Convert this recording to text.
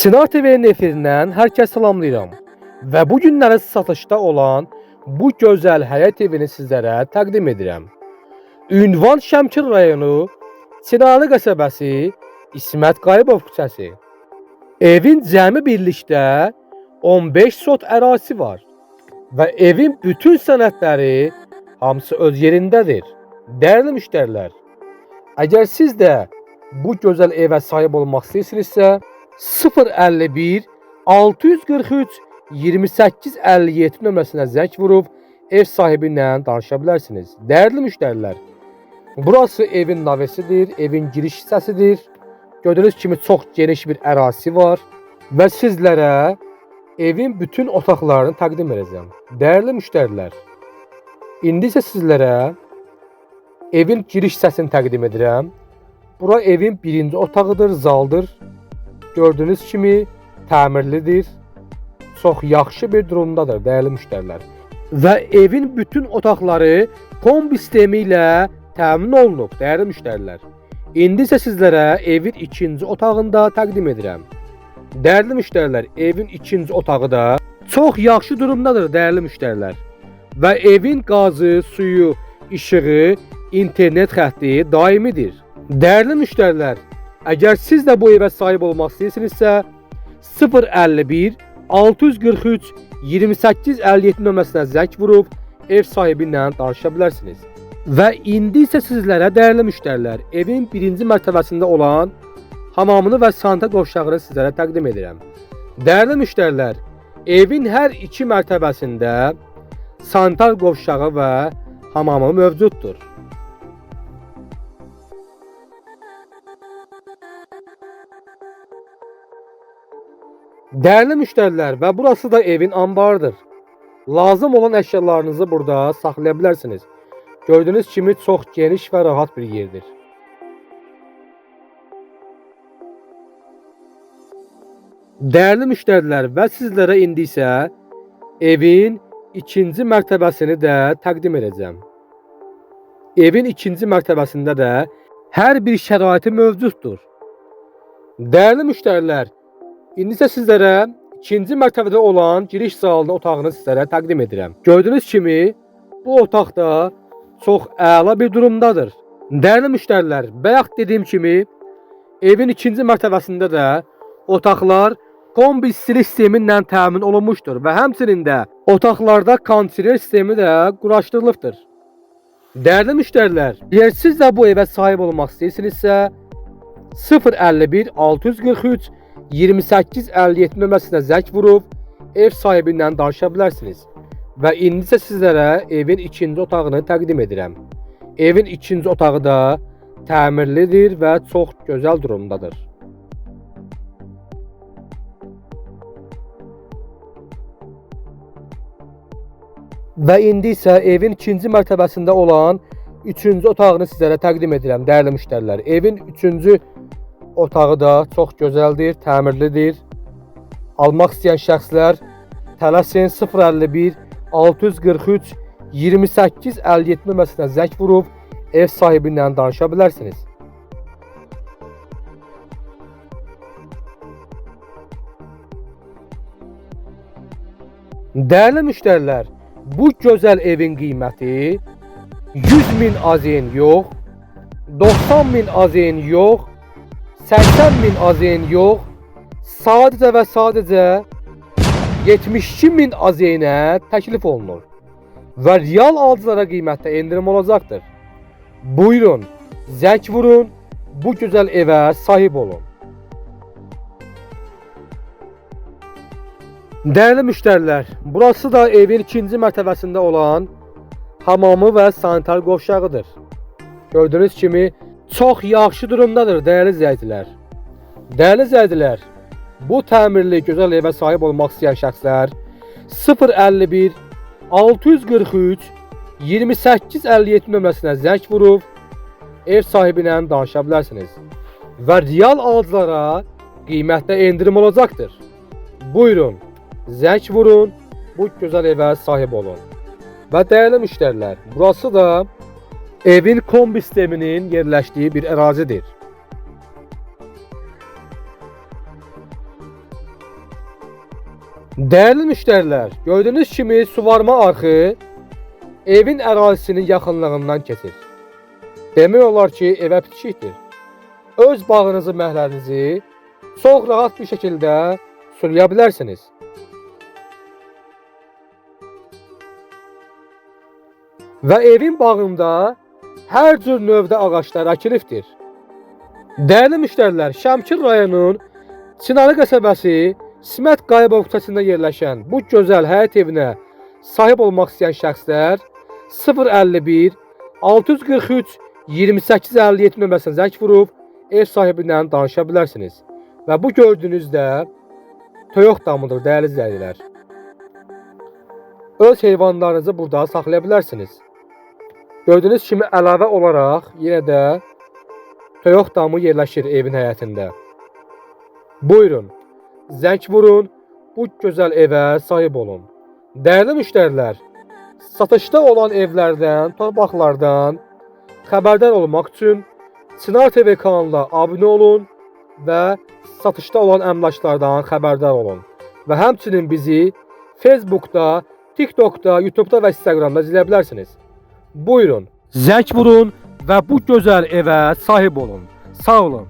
Çınar TV'nin efirindən hər kəs salamlayıram və bu günləri satışda olan bu gözəl həyət evini sizlərə təqdim edirəm. Ünvan Şəmkir rayonu, Çınarlı qəsəbəsi, İsmət Qayıbov küçəsi. Evin cəmi birlikdə 15 sot ərazisi var və evin bütün sənədləri hamısı öz yerindədir. Dəyərli müştərilər, əgər siz də bu gözəl evə sahib olmaq istəyirsinizsə, 051 643 28 57 nömrəsinə zəng vurub ev sahibi ilə danışa bilərsiniz. Dəyərli müştərilər, burası evin navesidir, evin giriş hissəsidir. Gördüyünüz kimi çox geniş bir ərazisi var və sizlərə evin bütün otaqlarını təqdim edəcəm. Dəyərli müştərilər, indi isə sizlərə evin giriş hissəsini təqdim edirəm. Bura evin birinci otağıdır, zaldır. Gördüyünüz kimi təmirlidir. Çox yaxşı bir durumdadır dəyərli müştərilər. Və evin bütün otaqları kombi sistemi ilə təmin olunub dəyərli müştərilər. İndi isə sizlərə evin ikinci otağında təqdim edirəm. Dəyərli müştərilər, evin ikinci otağı da çox yaxşı durumdadır dəyərli müştərilər. Və evin qazı, suyu, işığı, internet xətti daimidir. Dəyərli müştərilər, əgər siz də bu evə sahib olmaq istəyirsinizsə, 051 643 28 57 nömrəsinə zəng vurub ev sahibi ilə danışa bilərsiniz. Və indi isə sizlərə dəyərli müştərilər, evin birinci mərtəbəsində olan hamamını və sanitar qovşağını sizlərə təqdim edirəm. Dəyərli müştərilər, evin hər iki mərtəbəsində sanitar qovşağı və hamamı mövcuddur. Dəyərli müştərilər, və burası da evin ambarıdır. Lazım olan əşyalarınızı burada saxlaya bilərsiniz. Gördüyünüz kimi çox geniş və rahat bir yerdir. Dəyərli müştərilər, və sizlərə indi isə evin ikinci mərtəbəsini də təqdim edəcəm. Evin ikinci mərtəbəsində də hər bir şəraiti mövcuddur. Dəyərli müştərilər, İndi isə sizlərə ikinci mərtəbədə olan giriş zalının otağını sizlərə təqdim edirəm. Gördüyünüz kimi bu otaq da çox əla bir durumdadır. Dəyərli müştərilər, bayaq dediyim kimi evin ikinci mərtəbəsində də otaqlar kombi istilik sistemi ilə təmin olunmuşdur və həmçinin də otaqlarda kondisioner sistemi də quraşdırılıbdır. Dəyərli müştərilər, əgər siz də bu evə sahib olmaq istəyirsinizsə, 051 643 28 57 nömrəsinə zəng vurub ev sahibi ilə danışa bilərsiniz. Və indi isə sizlərə evin ikinci otağını təqdim edirəm. Evin ikinci otağı da təmirlidir və çox gözəl durumdadır. Və indi isə evin ikinci mərtəbəsində olan üçüncü otağını sizlərə təqdim edirəm dəyərli müştərilər. Evin üçüncü otağı da çox gözəldir, təmirlidir. Almaq istəyən şəxslər tələsin 051 643 28 57 nömrəsinə zəng vurub ev sahibi ilə danışa bilərsiniz. Dəyərli müştərilər, bu gözəl evin qiyməti 100.000 AZN yox, 90.000 AZN yox, 80.000 AZN yox, sadəcə və sadəcə 72.000 AZN-ə təklif olunur və real alıcılara qiymətdə endirim olacaqdır. Buyurun, zəng vurun, bu gözəl evə sahib olun. Dəyərli müştərilər, burası da evin ikinci mərtəbəsində olan hamamı və sanitar qovşağıdır. Gördüyünüz kimi çox yaxşı durumdadır dəyərli izləyicilər. Dəyərli izləyicilər, bu təmirli gözəl evə sahib olmaq istəyən şəxslər 051 643 28 57 nömrəsinə zəng vurub ev sahibi ilə danışa bilərsiniz. Və real alıcılara qiymətdə endirim olacaqdır. Buyurun, zəng vurun, bu gözəl evə sahib olun. Və dəyərli müştərilər, burası da evin kombi sisteminin yerləşdiyi bir ərazidir. Değerli müşteriler, gördüğünüz kimi suvarma arxı evin ərazisinin yaxınlığından keçir. Demək olar ki, evə bitişikdir. Öz bağınızı, məhəllənizi çox rahat bir şəkildə sulaya bilərsiniz. Və evin bağında hər cür növdə ağaclar əkilibdir. Değerli müşterilər, Şəmkir rayonunun Çınarlı qəsəbəsi Simət Qayıbov küçəsində yerləşən bu gözəl həyət evinə sahib olmaq istəyən şəxslər 051 643 2857 nömrəsinə zəng vurub ev sahibi ilə danışa bilərsiniz. Və bu gördüyünüz də toyuq damıdır, dəyərli izləyicilər. Öz heyvanlarınızı burada saxlaya bilərsiniz. Gördüyünüz kimi əlavə olaraq yenə də toyuq damı yerləşir evin həyətində. Buyurun, zəng vurun, bu gözəl evə sahib olun. Dəyərli müştərilər, satışda olan evlərdən, torpaqlardan xəbərdar olmaq üçün Çınar TV kanalına abunə olun və satışda olan əmlaklardan xəbərdar olun. Və həmçinin bizi Facebookda, TikTokda, YouTube'da və Instagramda izləyə bilərsiniz. Buyurun, zəng vurun və bu gözəl evə sahib olun. Sağ olun.